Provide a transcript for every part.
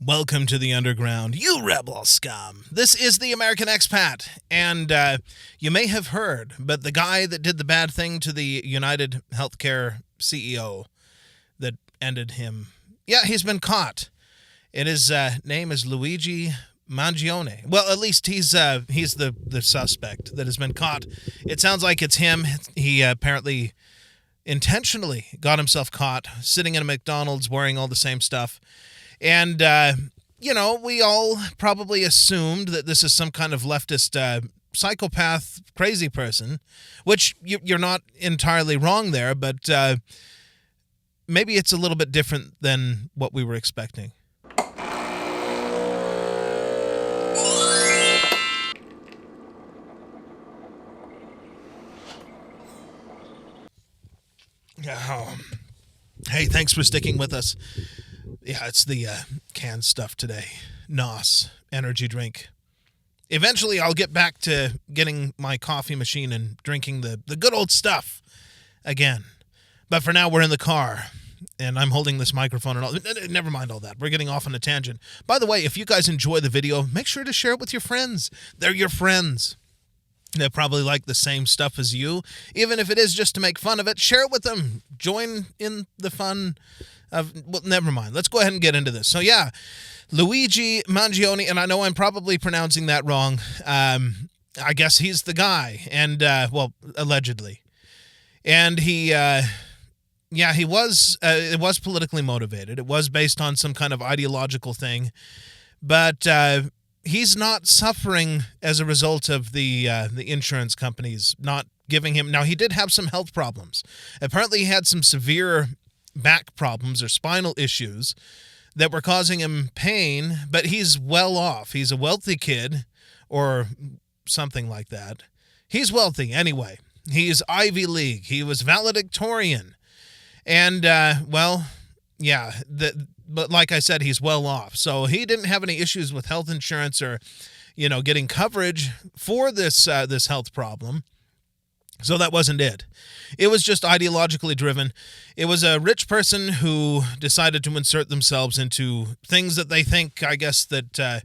Welcome to the underground, you rebel scum. This is the American Expat, and you may have heard, but the guy that did the bad thing to the United Healthcare CEO that ended him, yeah, he's been caught. And his name is Luigi Mangione. Well, at least he's the suspect that has been caught. It sounds like it's him. He apparently intentionally got himself caught sitting in a McDonald's wearing all the same stuff. And, we all probably assumed that this is some kind of leftist psychopath crazy person, which you're not entirely wrong there, but maybe it's a little bit different than what we were expecting. Oh. Hey, thanks for sticking with us. Yeah, it's the canned stuff today. NOS, energy drink. Eventually, I'll get back to getting my coffee machine and drinking the good old stuff again. But for now, we're in the car, and I'm holding this microphone and all. Never mind all that. We're getting off on a tangent. By the way, if you guys enjoy the video, make sure to share it with your friends. They're your friends. They probably like the same stuff as you. Even if it is just to make fun of it, share it with them. Join in the fun. Well, never mind. Let's go ahead and get into this. So, yeah, Luigi Mangione, and I know I'm probably pronouncing that wrong. I guess he's the guy, and, allegedly. And he was, it was politically motivated. It was based on some kind of ideological thing. But he's not suffering as a result of the insurance companies not giving him. Now, he did have some health problems. Apparently, he had some severe back problems or spinal issues that were causing him pain, but he's well off. He's a wealthy kid or something like that. He's wealthy anyway. He's Ivy League. He was valedictorian. And, but like I said, he's well off. So he didn't have any issues with health insurance or, getting coverage for this health problem. So that wasn't it. It was just ideologically driven. It was a rich person who decided to insert themselves into things that they think, I guess, that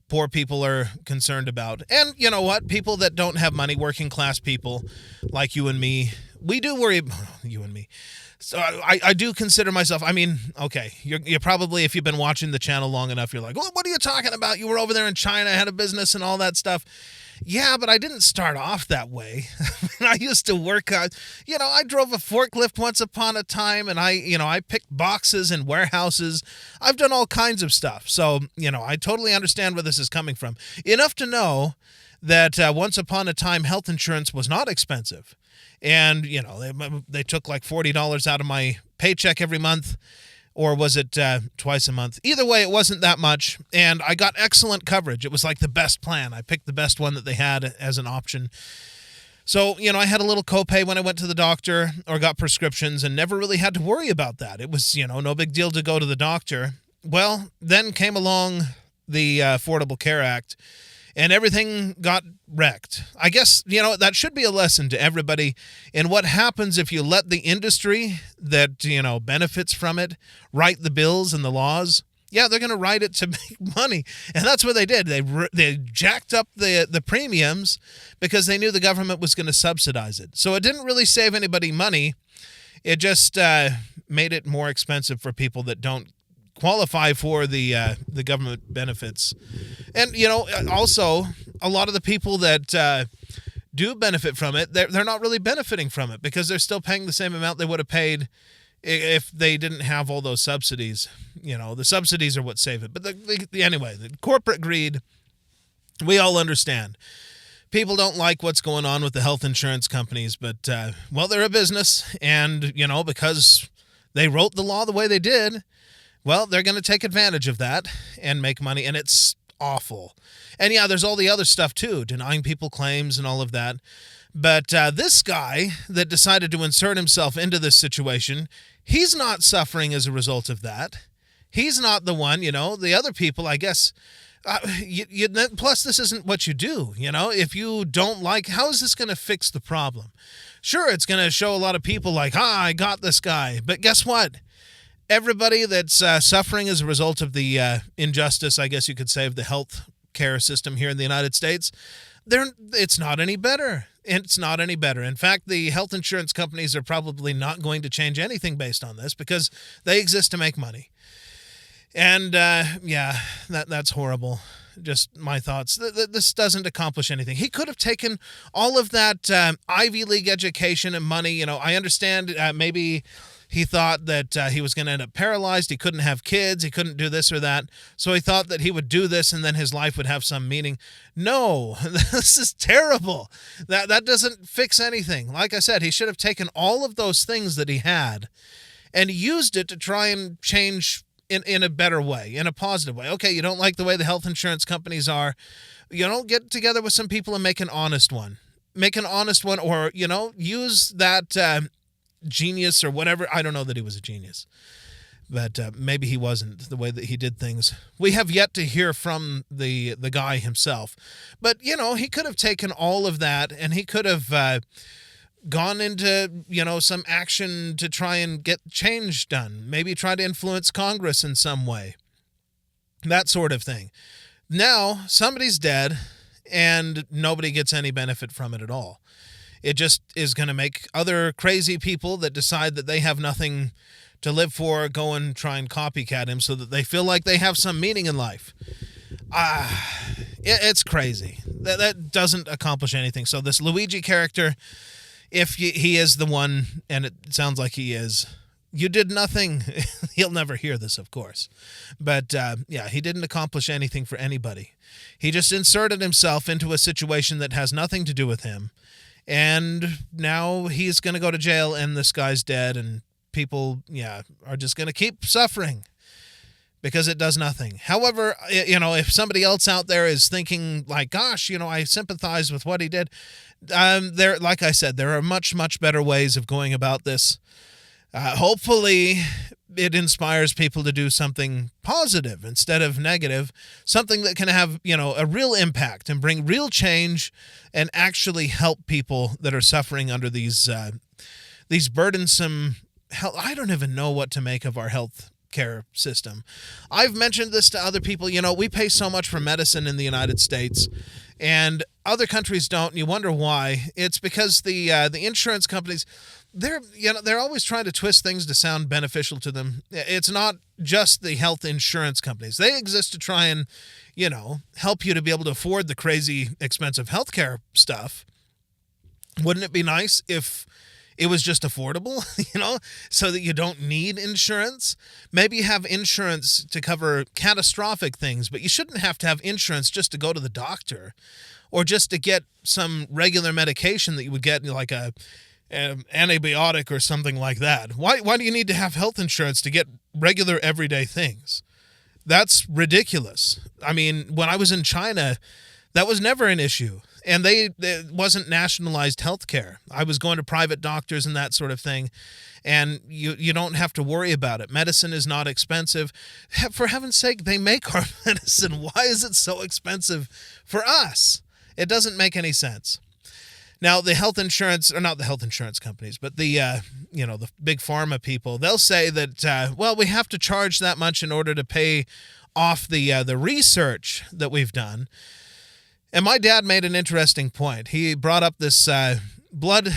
poor people are concerned about. And you know what? People that don't have money, working class people like you and me, we do worry. You and me. So I do consider myself, okay, you're probably, if you've been watching the channel long enough, you're like, well, what are you talking about? You were over there in China, had a business and all that stuff. Yeah, but I didn't start off that way. I used to work on, I drove a forklift once upon a time, and I picked boxes in warehouses. I've done all kinds of stuff. So, I totally understand where this is coming from. Enough to know that once upon a time, health insurance was not expensive. And, they took like $40 out of my paycheck every month. Or was it twice a month? Either way, it wasn't that much, and I got excellent coverage. It was like the best plan. I picked the best one that they had as an option. So, I had a little copay when I went to the doctor or got prescriptions and never really had to worry about that. It was, no big deal to go to the doctor. Well, then came along the Affordable Care Act, and everything got wrecked. I guess, that should be a lesson to everybody in what happens if you let the industry that, benefits from it write the bills and the laws. Yeah, they're going to write it to make money. And that's what they did. They jacked up the premiums because they knew the government was going to subsidize it. So it didn't really save anybody money. It just made it more expensive for people that don't qualify for the government benefits. And, also, a lot of the people that do benefit from it, they're not really benefiting from it because they're still paying the same amount they would have paid if they didn't have all those subsidies. The subsidies are what save it. But anyway, the corporate greed, we all understand. People don't like what's going on with the health insurance companies, but, they're a business. And, because they wrote the law the way they did, well, they're going to take advantage of that and make money, and it's awful. And yeah, there's all the other stuff too, denying people claims and all of that. But this guy that decided to insert himself into this situation, he's not suffering as a result of that. He's not the one, the other people, I guess. Plus, this isn't what you do, If you don't like, how is this going to fix the problem? Sure, it's going to show a lot of people like, I got this guy. But guess what? everybody that's suffering as a result of the injustice, I guess you could say, of the health care system here in the United States, it's not any better. It's not any better. In fact, the health insurance companies are probably not going to change anything based on this because they exist to make money. And that's horrible. Just my thoughts. This doesn't accomplish anything. He could have taken all of that Ivy League education and money. You know, I understand maybe he thought that he was going to end up paralyzed. He couldn't have kids. He couldn't do this or that. So he thought that he would do this and then his life would have some meaning. No, this is terrible. That doesn't fix anything. Like I said, he should have taken all of those things that he had and used it to try and change in a better way, in a positive way. Okay, you don't like the way the health insurance companies are. You know, get together with some people and make an honest one. Make an honest one, or, you know, use that genius or whatever. I don't know that he was a genius, but maybe he wasn't, the way that he did things. We have yet to hear from the guy himself. But, you know, he could have taken all of that and he could have gone into, you know, some action to try and get change done. Maybe try to influence Congress in some way. That sort of thing. Now, somebody's dead and nobody gets any benefit from it at all. It just is going to make other crazy people that decide that they have nothing to live for go and try and copycat him so that they feel like they have some meaning in life. It's crazy. That doesn't accomplish anything. So this Luigi character, if he is the one, and it sounds like he is, you did nothing. He'll never hear this, of course. But, he didn't accomplish anything for anybody. He just inserted himself into a situation that has nothing to do with him. And now he's going to go to jail, and this guy's dead, and people, are just going to keep suffering because it does nothing. However, you know, if somebody else out there is thinking like, gosh, you know, I sympathize with what he did, like I said, there are much, much better ways of going about this. Hopefully it inspires people to do something positive instead of negative, something that can have, you know, a real impact and bring real change and actually help people that are suffering under these burdensome health. I don't even know what to make of our health care system. I've mentioned this to other people. You know, we pay so much for medicine in the United States, and other countries don't. And you wonder why. It's because the insurance companies, they're always trying to twist things to sound beneficial to them. It's not just the health insurance companies. They exist to try and, you know, help you to be able to afford the crazy expensive healthcare stuff. Wouldn't it be nice if it was just affordable, you know, so that you don't need insurance? Maybe you have insurance to cover catastrophic things, but you shouldn't have to have insurance just to go to the doctor or just to get some regular medication that you would get, like an antibiotic or something like that. Why do you need to have health insurance to get regular everyday things? That's ridiculous. I mean, when I was in China, that was never an issue. And it wasn't nationalized health care. I was going to private doctors and that sort of thing. And you don't have to worry about it. Medicine is not expensive. For heaven's sake, they make our medicine. Why is it so expensive for us? It doesn't make any sense. Now, the health insurance, or not the health insurance companies, but the big pharma people, they'll say that, we have to charge that much in order to pay off the research that we've done. And my dad made an interesting point. He brought up this blood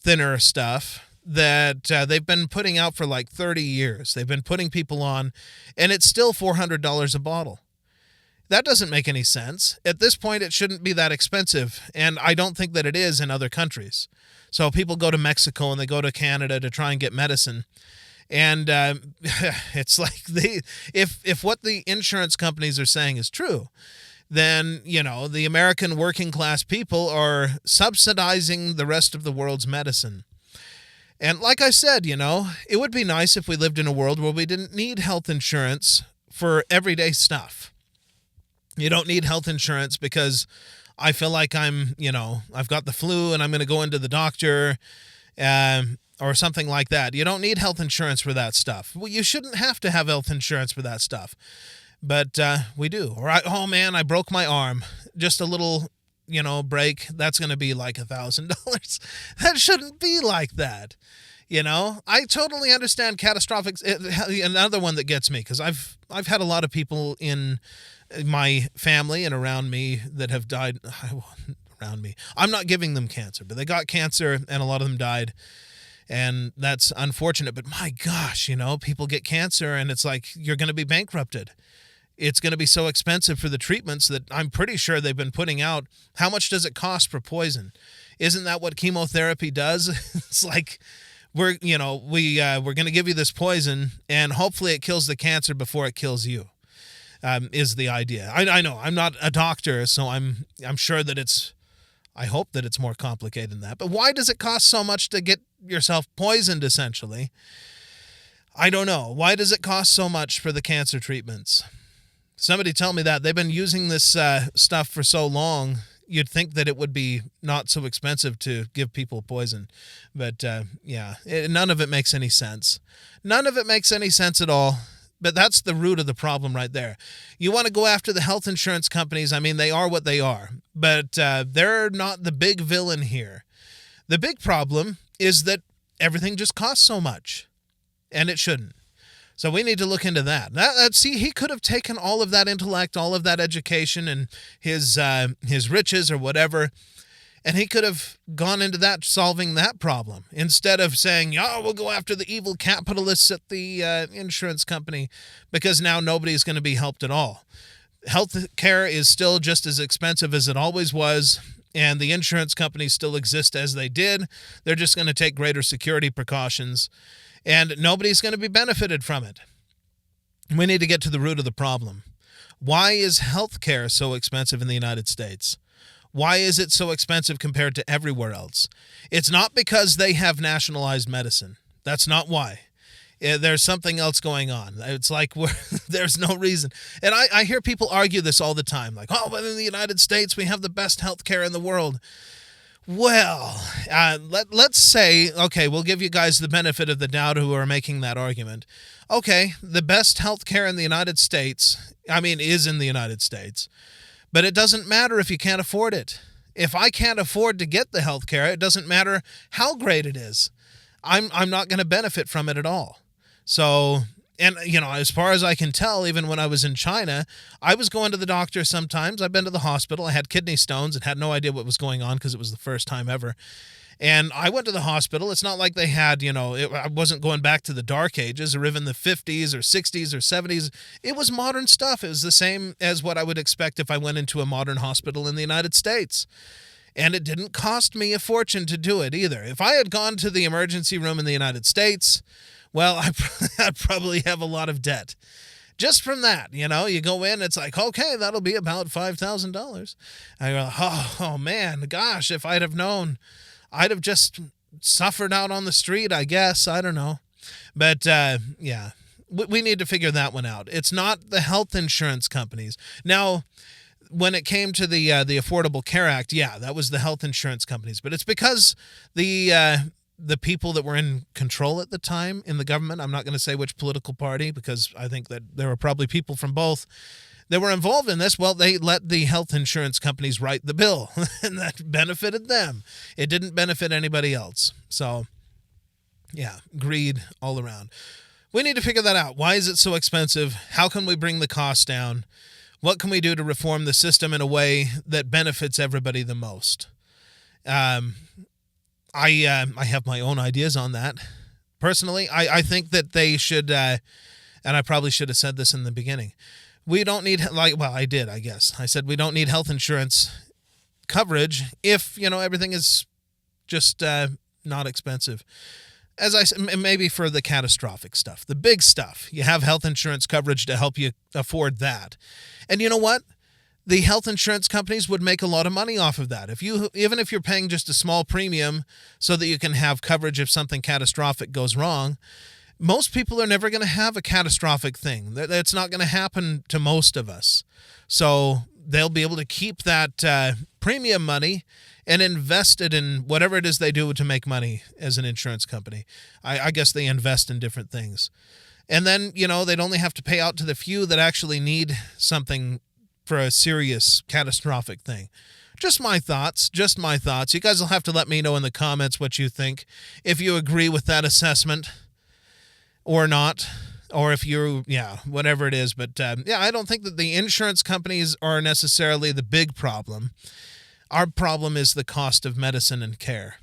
thinner stuff that they've been putting out for like 30 years. They've been putting people on, and it's still $400 a bottle. That doesn't make any sense. At this point, it shouldn't be that expensive, and I don't think that it is in other countries. So people go to Mexico and they go to Canada to try and get medicine. And it's like if what the insurance companies are saying is true, then, you know, the American working class people are subsidizing the rest of the world's medicine. And like I said, you know, it would be nice if we lived in a world where we didn't need health insurance for everyday stuff. You don't need health insurance because I feel like I've got the flu and I'm going to go into the doctor or something like that. You don't need health insurance for that stuff. Well, you shouldn't have to have health insurance for that stuff. But we do. Or I broke my arm. Just a little, break. That's going to be like $1,000. That shouldn't be like that. I totally understand catastrophic. Another one that gets me, because I've had a lot of people in my family and around me that have died. Around me, I'm not giving them cancer, but they got cancer, and a lot of them died, and that's unfortunate. But my gosh, people get cancer, and it's like you're going to be bankrupted. It's going to be so expensive for the treatments that I'm pretty sure they've been putting out. How much does it cost per poison? Isn't that what chemotherapy does? It's like we're going to give you this poison, and hopefully it kills the cancer before it kills you. Is the idea. I know I'm not a doctor, so I'm sure that I hope that it's more complicated than that. But why does it cost so much to get yourself poisoned, essentially? I don't know. Why does it cost so much for the cancer treatments? Somebody tell me that. They've been using this stuff for so long, you'd think that it would be not so expensive to give people poison. But none of it makes any sense. None of it makes any sense at all. But that's the root of the problem right there. You want to go after the health insurance companies. I mean, they are what they are. But they're not the big villain here. The big problem is that everything just costs so much. And it shouldn't. So we need to look into that. See, he could have taken all of that intellect, all of that education, and his riches or whatever, and he could have gone into that, solving that problem, instead of saying, we'll go after the evil capitalists at the insurance company, because now nobody's going to be helped at all. Health care is still just as expensive as it always was, and the insurance companies still exist as they did. They're just going to take greater security precautions, and nobody's going to be benefited from it. We need to get to the root of the problem. Why is health care so expensive in the United States? Why is it so expensive compared to everywhere else? It's not because they have nationalized medicine. That's not why. There's something else going on. It's like there's no reason. And I hear people argue this all the time. Like, but in the United States, we have the best health care in the world. Well, let's say, okay, we'll give you guys the benefit of the doubt who are making that argument. Okay, the best health care in the United States, is in the United States. But it doesn't matter if you can't afford it. If I can't afford to get the health care, it doesn't matter how great it is. I'm not going to benefit from it at all. So, and as far as I can tell, even when I was in China, I was going to the doctor sometimes. I've been to the hospital. I had kidney stones and had no idea what was going on because it was the first time ever. And I went to the hospital. It's not like they had, I wasn't going back to the dark ages or even the 50s or 60s or 70s. It was modern stuff. It was the same as what I would expect if I went into a modern hospital in the United States. And it didn't cost me a fortune to do it either. If I had gone to the emergency room in the United States, well, I'd probably have a lot of debt. Just from that, you go in, it's like, okay, that'll be about $5,000. I go, oh man, gosh, if I'd have known, I'd have just suffered out on the street, I guess. I don't know. But, we need to figure that one out. It's not the health insurance companies. Now, when it came to the Affordable Care Act, that was the health insurance companies. But it's because the people that were in control at the time in the government, I'm not going to say which political party, because I think that there were probably people from both that were involved in this. Well, they let the health insurance companies write the bill, and that benefited them. It didn't benefit anybody else. So, greed all around. We need to figure that out. Why is it so expensive? How can we bring the cost down? What can we do to reform the system in a way that benefits everybody the most? I have my own ideas on that. Personally, I think that they should, and I probably should have said this in the beginning, we don't need, I did, I guess. I said we don't need health insurance coverage if, everything is just not expensive. As I said, maybe for the catastrophic stuff, the big stuff, you have health insurance coverage to help you afford that. And you know what? The health insurance companies would make a lot of money off of that. Even if you're paying just a small premium so that you can have coverage if something catastrophic goes wrong, most people are never going to have a catastrophic thing. That's not going to happen to most of us. So they'll be able to keep that premium money and invest it in whatever it is they do to make money as an insurance company. I guess they invest in different things. And then, they'd only have to pay out to the few that actually need something for a serious catastrophic thing. Just my thoughts. Just my thoughts. You guys will have to let me know in the comments what you think, if you agree with that assessment or not, or if you're, whatever it is. But I don't think that the insurance companies are necessarily the big problem. Our problem is the cost of medicine and care.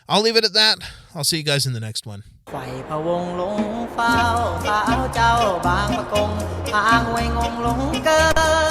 I'll leave it at that. I'll see you guys in the next one. ไฟพะวงหลงเฝ้าสาวเจ้าบางประกงพางหวยงงหลงเกิน